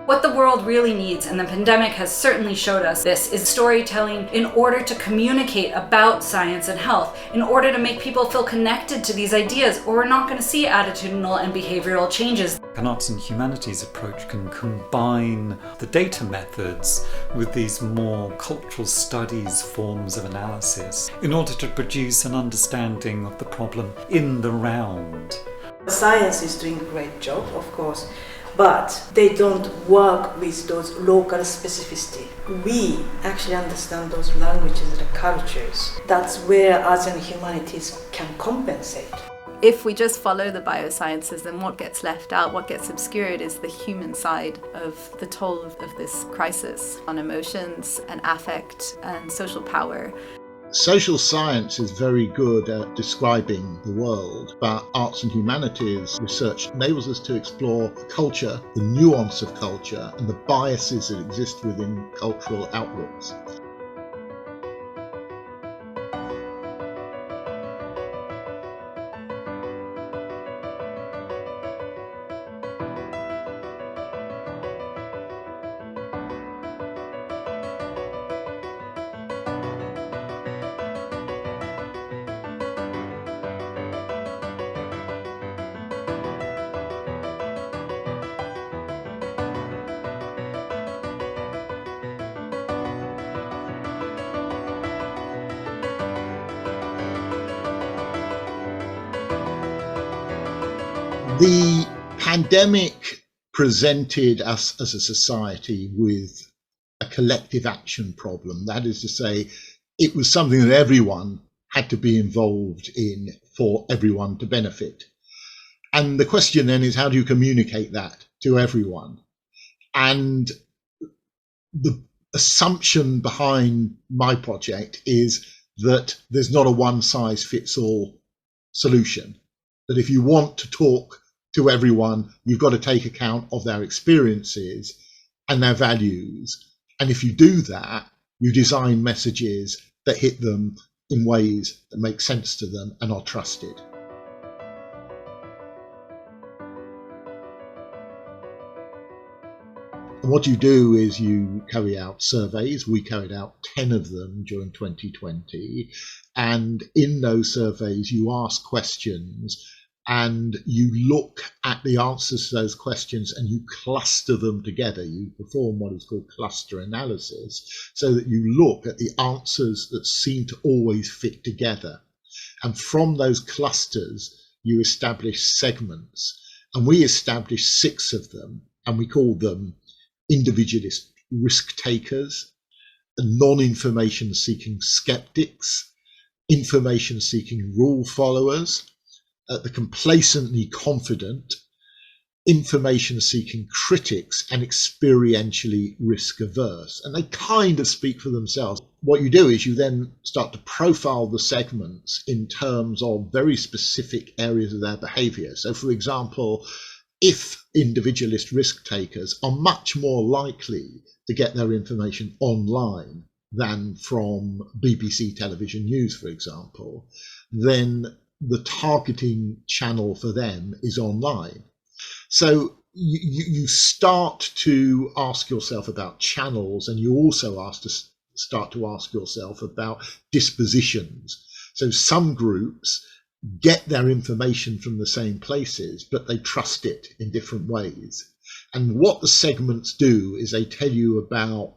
What the world really needs, and the pandemic has certainly showed us this, is storytelling in order to communicate about science and health, in order to make people feel connected to these ideas, or we're not going to see attitudinal and behavioral changes. An Arts and Humanities approach can combine the data methods with these more cultural studies forms of analysis in order to produce an understanding of the problem in the round. Science is doing a great job, of course, but they don't work with those local specificity. We actually understand those languages and cultures. That's where Arts and Humanities can compensate. If we just follow the biosciences, then what gets left out, what gets obscured is the human side of the toll of this crisis on emotions and affect and social power. Social science is very good at describing the world, but arts and humanities research enables us to explore culture, the nuance of culture, and the biases that exist within cultural outlooks. The pandemic presented us as a society with a collective action problem. That is to say, it was something that everyone had to be involved in for everyone to benefit. And the question then is, how do you communicate that to everyone? And the assumption behind my project is that there's not a one-size-fits-all solution. That if you want to talk to everyone, you've got to take account of their experiences and their values. And if you do that, you design messages that hit them in ways that make sense to them and are trusted. And what you do is you carry out surveys. We carried out 10 of them during 2020. And in those surveys, you ask questions and you look at the answers to those questions and you cluster them together. You perform what is called cluster analysis, so that you look at the answers that seem to always fit together. And from those clusters, you establish segments. And we established 6 of them, and we called them individualist risk takers, non-information seeking skeptics, information seeking rule followers, the complacently confident, information seeking critics, and experientially risk averse. And they kind of speak for themselves. What you do is you then start to profile the segments in terms of very specific areas of their behavior. So for example, if individualist risk takers are much more likely to get their information online than from BBC television news, for example, then the targeting channel for them is online. So you start to ask yourself about channels, and you also start to ask yourself about dispositions. So some groups get their information from the same places, but they trust it in different ways. And what the segments do is they tell you about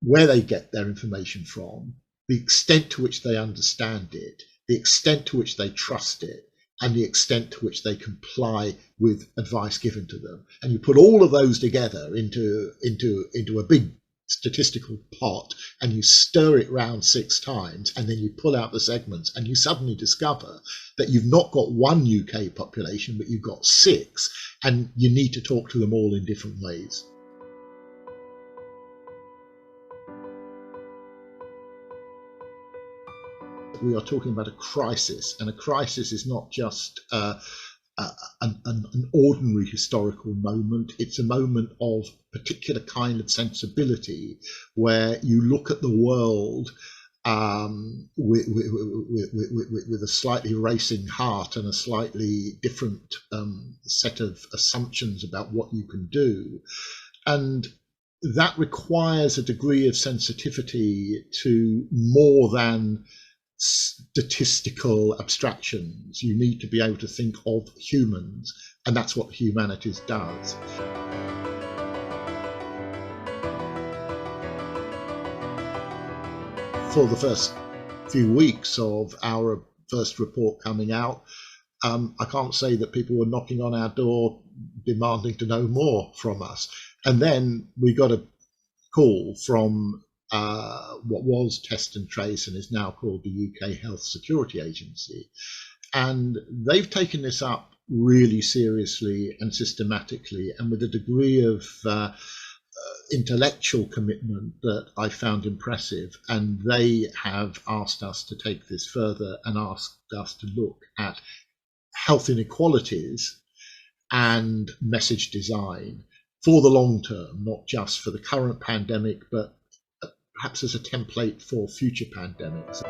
where they get their information from, the extent to which they understand it, the extent to which they trust it, and the extent to which they comply with advice given to them. And you put all of those together into a big statistical pot, and you stir it round 6 times, and then you pull out the segments, and you suddenly discover that you've not got one UK population, but you've got 6, and you need to talk to them all in different ways. We are talking about a crisis, and a crisis is not just an ordinary historical moment. It's a moment of particular kind of sensibility where you look at the world with a slightly racing heart and a slightly different set of assumptions about what you can do. And that requires a degree of sensitivity to more than statistical abstractions. You need to be able to think of humans, and that's what humanities does. For the first few weeks of our first report coming out, I can't say that people were knocking on our door demanding to know more from us. And then we got a call from what was Test and Trace and is now called the UK Health Security Agency. And they've taken this up really seriously and systematically, and with a degree of intellectual commitment that I found impressive. And they have asked us to take this further and asked us to look at health inequalities and message design for the long term, not just for the current pandemic, but perhaps as a template for future pandemics.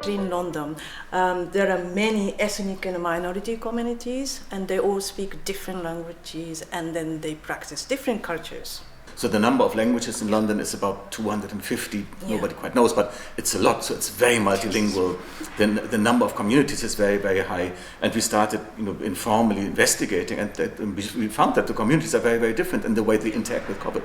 In London, there are many ethnic and minority communities, and they all speak different languages, and then they practice different cultures. So the number of languages in London is about 250. Nobody quite knows, but it's a lot. So it's very multilingual. Then the number of communities is very, very high. And we started, informally investigating, and we found that the communities are very, very different in the way they interact with COVID.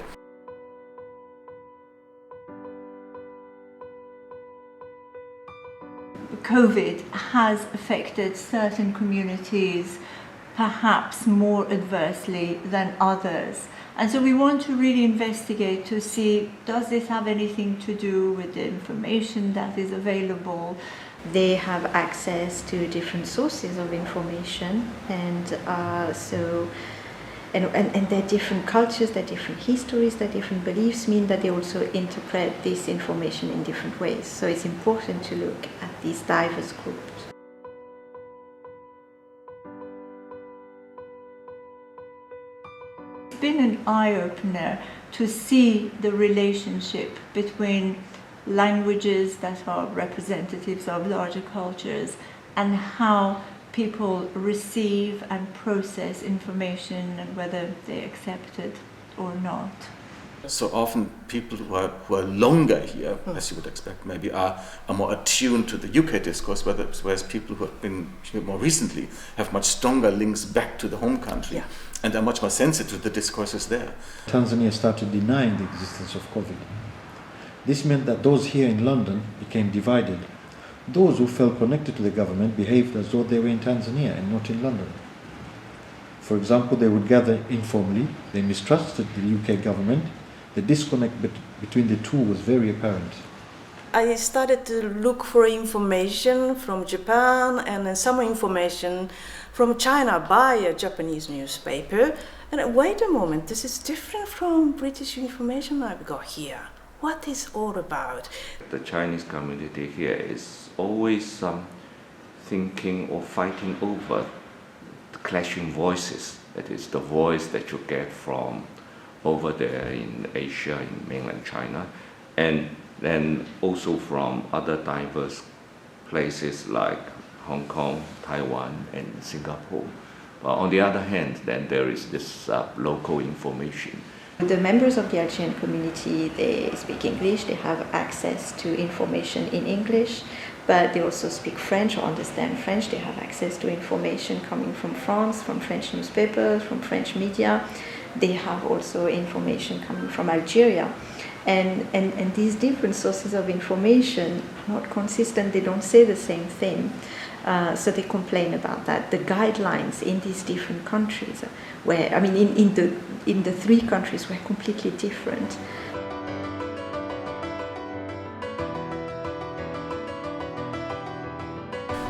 COVID has affected certain communities perhaps more adversely than others. And so we want to really investigate to see, does this have anything to do with the information that is available? They have access to different sources of information, and their different cultures, their different histories, their different beliefs mean that they also interpret this information in different ways. So it's important to look at these diverse groups. It's been an eye-opener to see the relationship between languages that are representatives of larger cultures and how people receive and process information and whether they accept it or not. So often people who are longer here, as you would expect, maybe are more attuned to the UK discourse, whereas people who have been here more recently have much stronger links back to the home country and are much more sensitive to the discourses there. Tanzania started denying the existence of COVID. This meant that those here in London became divided. Those who felt connected to the government behaved as though they were in Tanzania and not in London. For example, they would gather informally, they mistrusted the UK government. The disconnect between the two was very apparent. I started to look for information from Japan and then some information from China by a Japanese newspaper. And wait a moment, this is different from British information I've got here. What is all about? The Chinese community here is always thinking or fighting over the clashing voices. That is the voice that you get from over there in Asia, in mainland China, and then also from other diverse places like Hong Kong, Taiwan, and Singapore. On the other hand, then there is this local information. The members of the Algerian community, they speak English, they have access to information in English, but they also speak French or understand French. They have access to information coming from France, from French newspapers, from French media. They have also information coming from Algeria. And these different sources of information are not consistent, they don't say the same thing. So they complain about that. The guidelines in these different countries, in the three countries were completely different.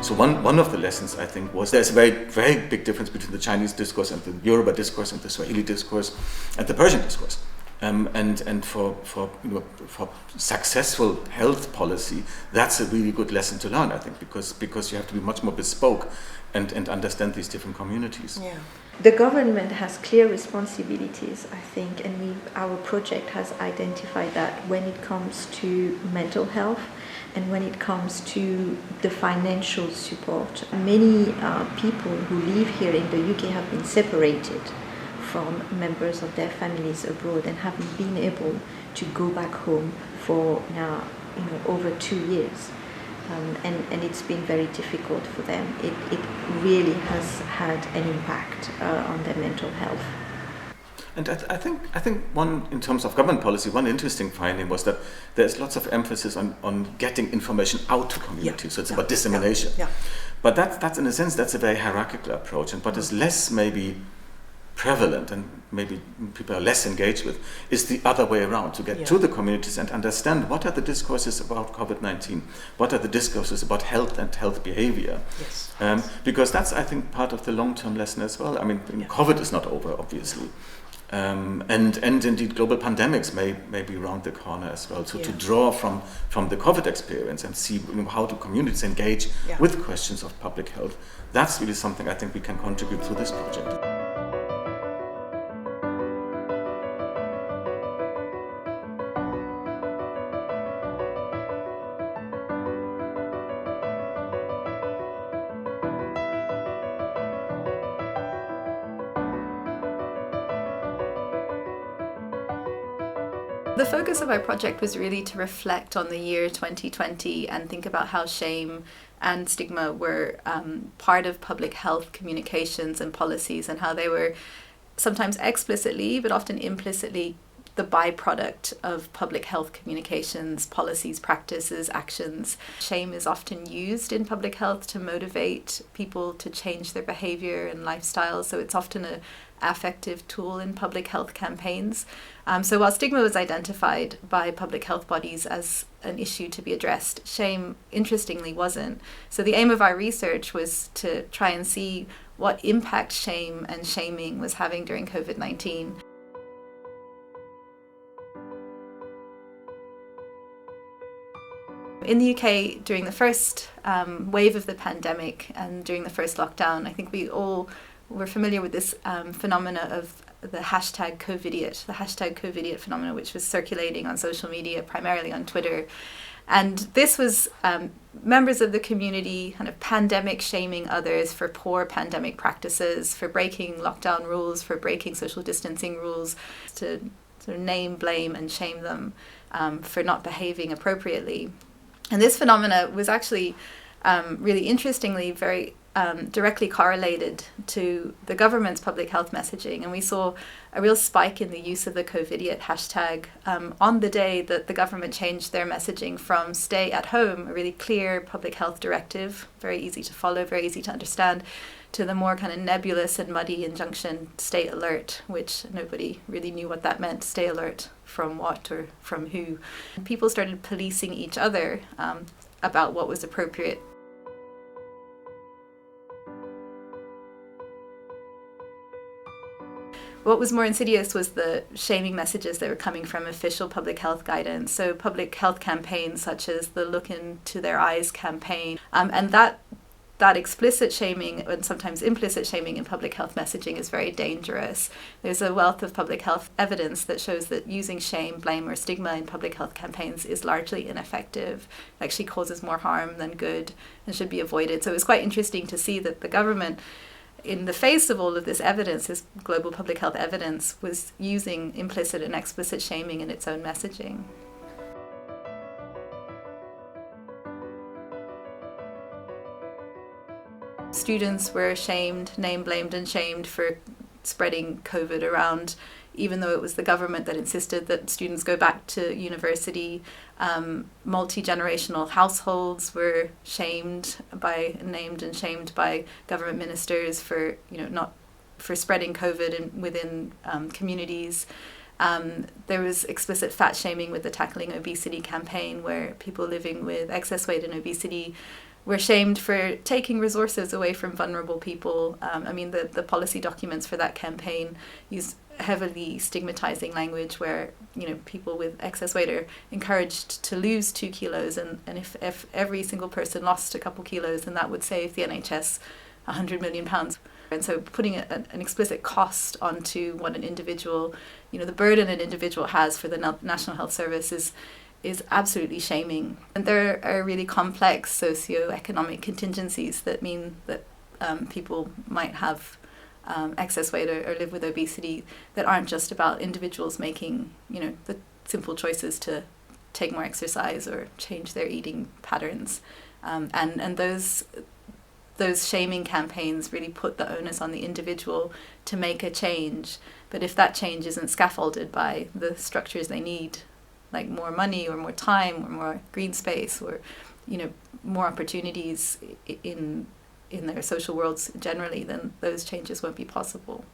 So one of the lessons, I think, was there's a very, very big difference between the Chinese discourse and the Yoruba discourse and the Swahili discourse and the Persian discourse. And for successful health policy, that's a really good lesson to learn, I think, because you have to be much more bespoke and understand these different communities. Yeah. The government has clear responsibilities, I think, and our project has identified that when it comes to mental health and when it comes to the financial support. Many people who live here in the UK have been separated from members of their families abroad and haven't been able to go back home for now, over 2 years. And it's been very difficult for them. It really has had an impact on their mental health. And I think one, in terms of government policy, one interesting finding was that there's lots of emphasis on getting information out to communities. So it's about dissemination. Yeah. But that's in a sense, that's a very hierarchical approach. And what is less maybe prevalent and maybe people are less engaged with is the other way around, to get to the communities and understand what are the discourses about COVID-19, what are the discourses about health and health behavior. Yes. Because that's, I think, part of the long-term lesson as well. I mean, COVID is not over, obviously. And indeed global pandemics may be around the corner as well. So to draw from the COVID experience and see how do communities engage with questions of public health, that's really something I think we can contribute through this project. The focus of our project was really to reflect on the year 2020 and think about how shame and stigma were part of public health communications and policies, and how they were sometimes explicitly but often implicitly the byproduct of public health communications, policies, practices, actions. Shame is often used in public health to motivate people to change their behavior and lifestyles, so it's often an affective tool in public health campaigns. So while stigma was identified by public health bodies as an issue to be addressed, shame, interestingly, wasn't. So the aim of our research was to try and see what impact shame and shaming was having during COVID-19. In the UK, during the first wave of the pandemic and during the first lockdown, I think we all were familiar with this phenomena of the hashtag COVIDiot, the hashtag COVIDiot phenomena, which was circulating on social media, primarily on Twitter. And this was members of the community kind of pandemic shaming others for poor pandemic practices, for breaking lockdown rules, for breaking social distancing rules, to sort of name, blame and shame them for not behaving appropriately. And this phenomena was actually really interestingly very directly correlated to the government's public health messaging. And we saw a real spike in the use of the COVIDiot hashtag on the day that the government changed their messaging from stay at home, a really clear public health directive, very easy to follow, very easy to understand, to the more kind of nebulous and muddy injunction, stay alert, which nobody really knew what that meant. Stay alert from what or from who? People started policing each other about what was appropriate. What was more insidious was the shaming messages that were coming from official public health guidance. So public health campaigns such as the Look Into Their Eyes campaign, and that explicit shaming and sometimes implicit shaming in public health messaging is very dangerous. There's a wealth of public health evidence that shows that using shame, blame or stigma in public health campaigns is largely ineffective. It actually causes more harm than good and should be avoided. So it was quite interesting to see that the government, in the face of all of this evidence, this global public health evidence, was using implicit and explicit shaming in its own messaging. Students were shamed, name blamed and shamed for spreading COVID around, even though it was the government that insisted that students go back to university. Multi-generational households were named and shamed by government ministers for, not for spreading COVID within communities. There was explicit fat shaming with the Tackling Obesity campaign, where people living with excess weight and obesity were shamed for taking resources away from vulnerable people. The policy documents for that campaign use heavily stigmatizing language where, you know, people with excess weight are encouraged to lose 2 kilos, and if every single person lost a couple kilos, then that would save the NHS £100 million. And so putting an explicit cost onto what an individual, you know, the burden an individual has for the National Health Service is absolutely shaming. And there are really complex socio-economic contingencies that mean that people might have excess weight or live with obesity that aren't just about individuals making, you know, the simple choices to take more exercise or change their eating patterns. And those shaming campaigns really put the onus on the individual to make a change. But if that change isn't scaffolded by the structures they need, like more money or more time or more green space or, you know, more opportunities in their social worlds generally, then those changes won't be possible.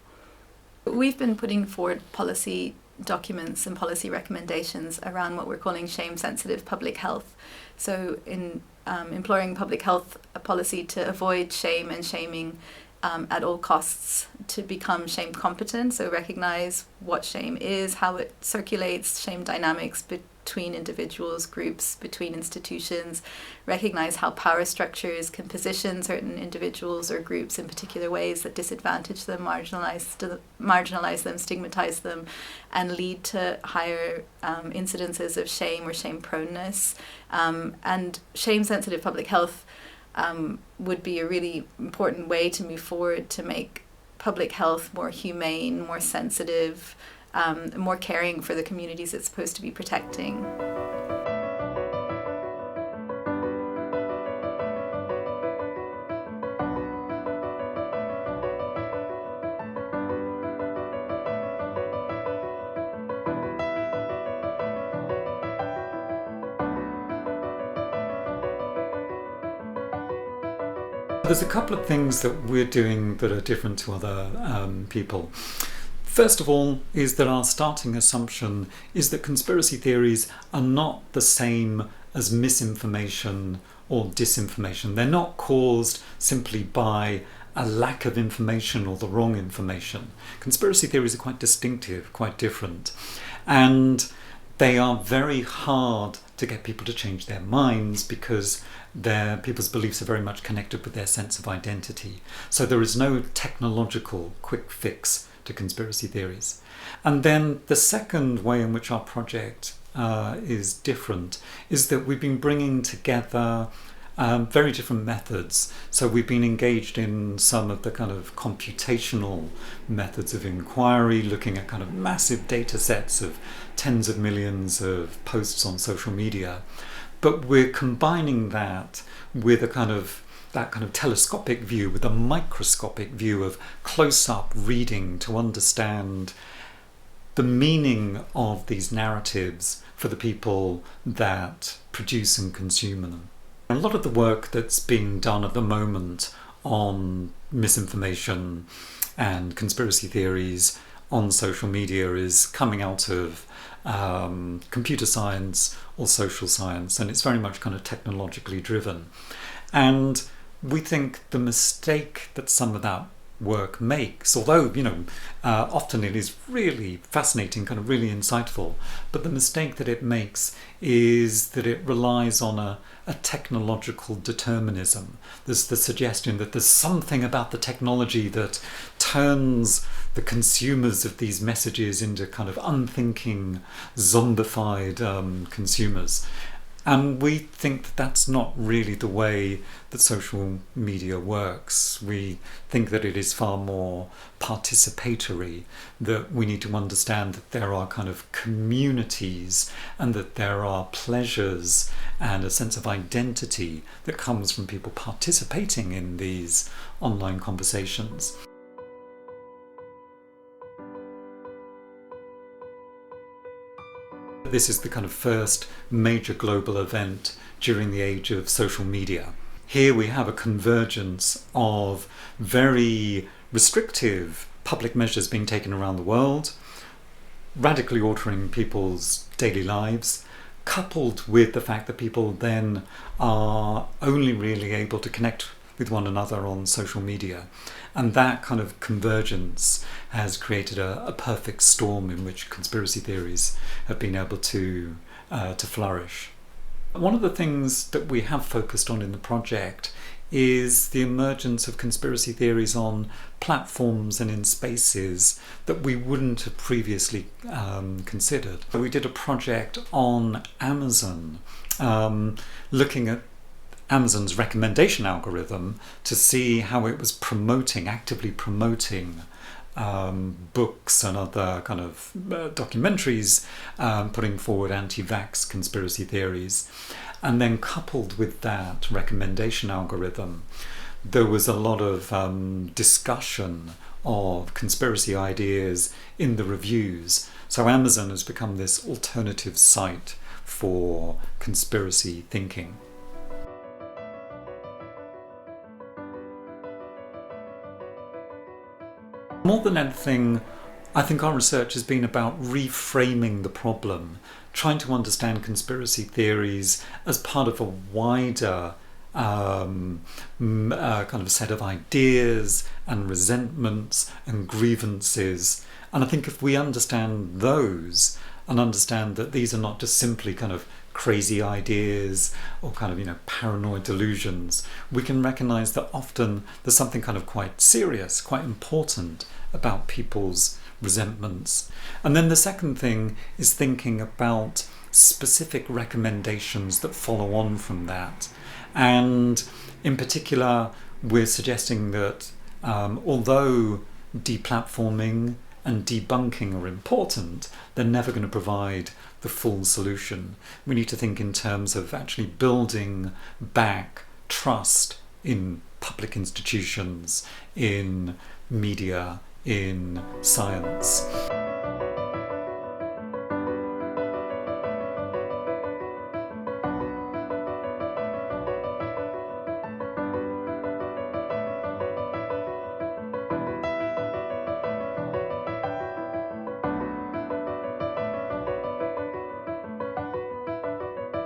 We've been putting forward policy documents and policy recommendations around what we're calling shame-sensitive public health. So in imploring public health policy to avoid shame and shaming at all costs, to become shame competent, so recognize what shame is, how it circulates, shame dynamics between individuals, groups, between institutions, recognize how power structures can position certain individuals or groups in particular ways that disadvantage them, marginalize them, stigmatize them, and lead to higher incidences of shame or shame proneness. And shame-sensitive public health would be a really important way to move forward to make public health more humane, more sensitive, more caring for the communities it's supposed to be protecting. There's a couple of things that we're doing that are different to other people. First of all is that our starting assumption is that conspiracy theories are not the same as misinformation or disinformation. They're not caused simply by a lack of information or the wrong information. Conspiracy theories are quite distinctive, quite different. And they are very hard to get people to change their minds because people's beliefs are very much connected with their sense of identity. So there is no technological quick fix to conspiracy theories. And then the second way in which our project is different is that we've been bringing together very different methods. So we've been engaged in some of the kind of computational methods of inquiry, looking at kind of massive data sets of tens of millions of posts on social media. But we're combining that with that kind of telescopic view, with a microscopic view of close-up reading to understand the meaning of these narratives for the people that produce and consume them. A lot of the work that's being done at the moment on misinformation and conspiracy theories on social media is coming out of computer science or social science, and it's very much kind of technologically driven. And we think the mistake that some of that work makes, although often it is really fascinating, kind of really insightful, but the mistake that it makes is that it relies on a technological determinism. There's the suggestion that there's something about the technology that turns the consumers of these messages into kind of unthinking, zombified consumers. And we think that that's not really the way that social media works. We think that it is far more participatory, that we need to understand that there are kind of communities and that there are pleasures and a sense of identity that comes from people participating in these online conversations. This is the kind of first major global event during the age of social media. Here we have a convergence of very restrictive public measures being taken around the world, radically altering people's daily lives, coupled with the fact that people then are only really able to connect with one another on social media. And that kind of convergence has created a perfect storm in which conspiracy theories have been able to flourish. One of the things that we have focused on in the project is the emergence of conspiracy theories on platforms and in spaces that we wouldn't have previously considered. We did a project on Amazon, looking at Amazon's recommendation algorithm to see how it was actively promoting books and other kind of documentaries, putting forward anti-vax conspiracy theories. And then coupled with that recommendation algorithm, there was a lot of discussion of conspiracy ideas in the reviews. So Amazon has become this alternative site for conspiracy thinking. More than anything, I think our research has been about reframing the problem, trying to understand conspiracy theories as part of a wider kind of set of ideas and resentments and grievances. And I think if we understand those and understand that these are not just simply kind of crazy ideas or kind of, paranoid delusions, we can recognize that often there's something kind of quite serious, quite important about people's resentments. And then the second thing is thinking about specific recommendations that follow on from that. And in particular, we're suggesting that although deplatforming and debunking are important, they're never going to provide the full solution. We need to think in terms of actually building back trust in public institutions, in media, in science.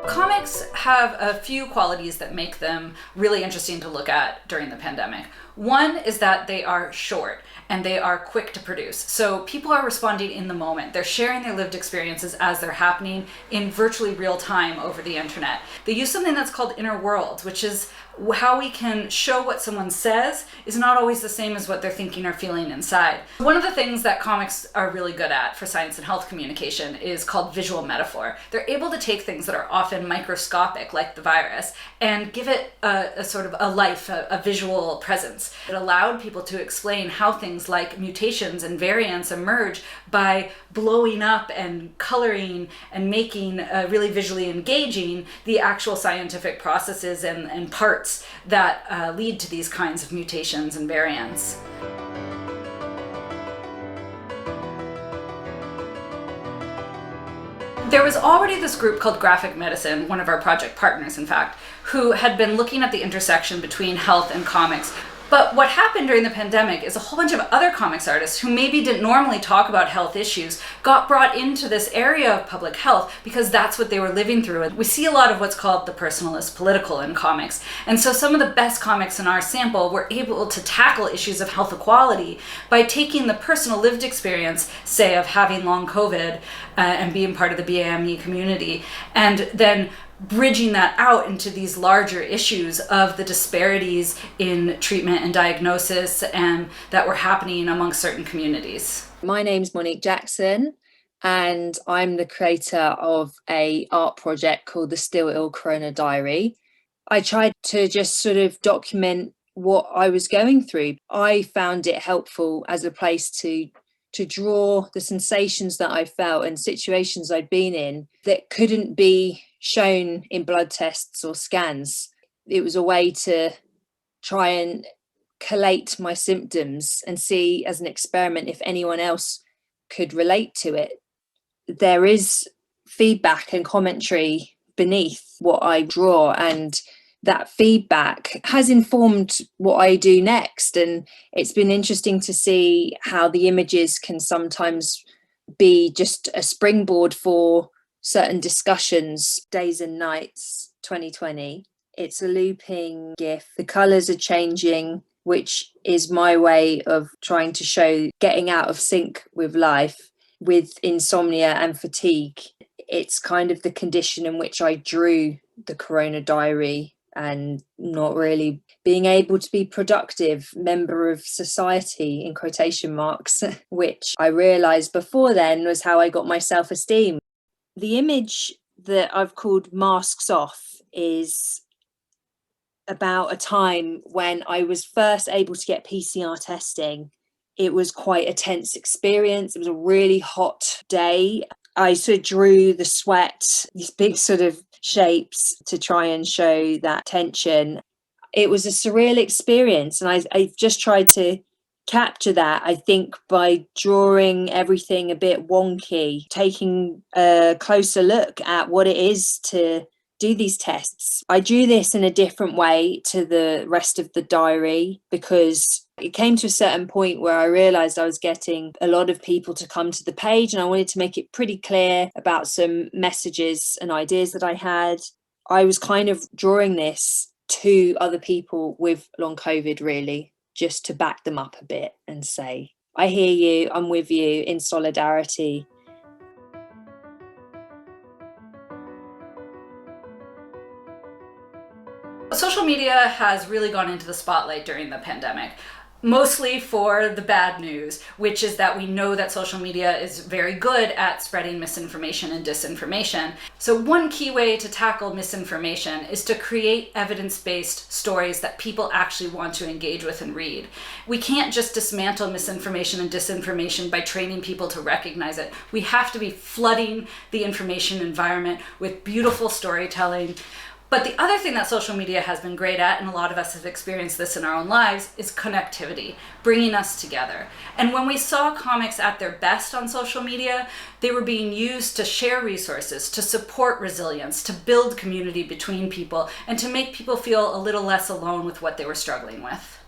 Comics have a few qualities that make them really interesting to look at during the pandemic. One is that they are short and they are quick to produce. So people are responding in the moment. They're sharing their lived experiences as they're happening in virtually real time over the internet. They use something that's called inner worlds, which is how we can show what someone says is not always the same as what they're thinking or feeling inside. One of the things that comics are really good at for science and health communication is called visual metaphor. They're able to take things that are often microscopic, like the virus, and give it a sort of a life, a visual presence. It allowed people to explain how things like mutations and variants emerge by blowing up and coloring and making really visually engaging the actual scientific processes and parts that lead to these kinds of mutations and variants. There was already this group called Graphic Medicine, one of our project partners in fact, who had been looking at the intersection between health and comics. But what happened during the pandemic is a whole bunch of other comics artists who maybe didn't normally talk about health issues got brought into this area of public health because that's what they were living through. And we see a lot of what's called the personalist political in comics. And so some of the best comics in our sample were able to tackle issues of health equality by taking the personal lived experience, say, of having long COVID and being part of the BAME community, and then bridging that out into these larger issues of the disparities in treatment and diagnosis and that were happening among certain communities. My name's Monique Jackson and I'm the creator of a art project called the Still Ill Corona Diary. I tried to just sort of document what I was going through. I found it helpful as a place to draw the sensations that I felt and situations I'd been in that couldn't be shown in blood tests or scans. It was a way to try and collate my symptoms and see as an experiment if anyone else could relate to it. There is feedback and commentary beneath what I draw, and that feedback has informed what I do next. And it's been interesting to see how the images can sometimes be just a springboard for certain discussions. Days and Nights 2020 It's a looping GIF. The colours are changing, which is my way of trying to show getting out of sync with life, with insomnia and fatigue. It's kind of the condition in which I drew the Corona Diary, and not really being able to be productive member of society, in quotation marks, which I realised before then was how I got my self-esteem. The image that I've called Masks Off is about a time when I was first able to get PCR testing. It was quite a tense experience. It was a really hot day. I sort of drew the sweat, these big sort of shapes to try and show that tension. It was a surreal experience, and I just tried to capture that, I think, by drawing everything a bit wonky, taking a closer look at what it is to do these tests. I drew this in a different way to the rest of the diary because it came to a certain point where I realised I was getting a lot of people to come to the page, and I wanted to make it pretty clear about some messages and ideas that I had. I was kind of drawing this to other people with long COVID, really, just to back them up a bit and say, I hear you, I'm with you, in solidarity. Social media has really gone into the spotlight during the pandemic, mostly for the bad news, which is that we know that social media is very good at spreading misinformation and disinformation. So one key way to tackle misinformation is to create evidence-based stories that people actually want to engage with and read. We can't just dismantle misinformation and disinformation by training people to recognize it. We have to be flooding the information environment with beautiful storytelling. But the other thing that social media has been great at, and a lot of us have experienced this in our own lives, is connectivity, bringing us together. And when we saw comics at their best on social media, they were being used to share resources, to support resilience, to build community between people, and to make people feel a little less alone with what they were struggling with.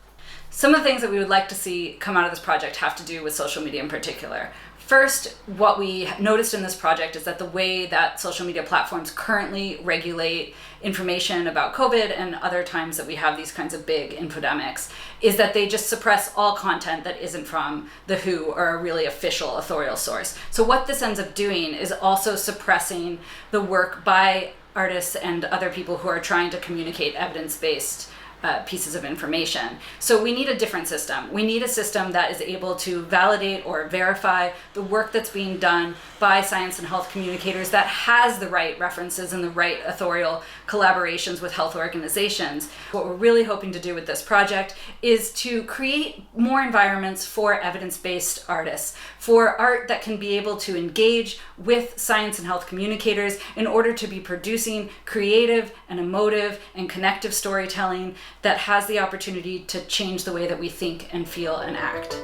Some of the things that we would like to see come out of this project have to do with social media in particular. First, what we noticed in this project is that the way that social media platforms currently regulate information about COVID and other times that we have these kinds of big infodemics is that they just suppress all content that isn't from the WHO or a really official authorial source. So what this ends up doing is also suppressing the work by artists and other people who are trying to communicate evidence-based pieces of information. So we need a different system. We need a system that is able to validate or verify the work that's being done by science and health communicators, that has the right references and the right authorial collaborations with health organizations. What we're really hoping to do with this project is to create more environments for evidence-based artists, for art that can be able to engage with science and health communicators in order to be producing creative and emotive and connective storytelling that has the opportunity to change the way that we think and feel and act.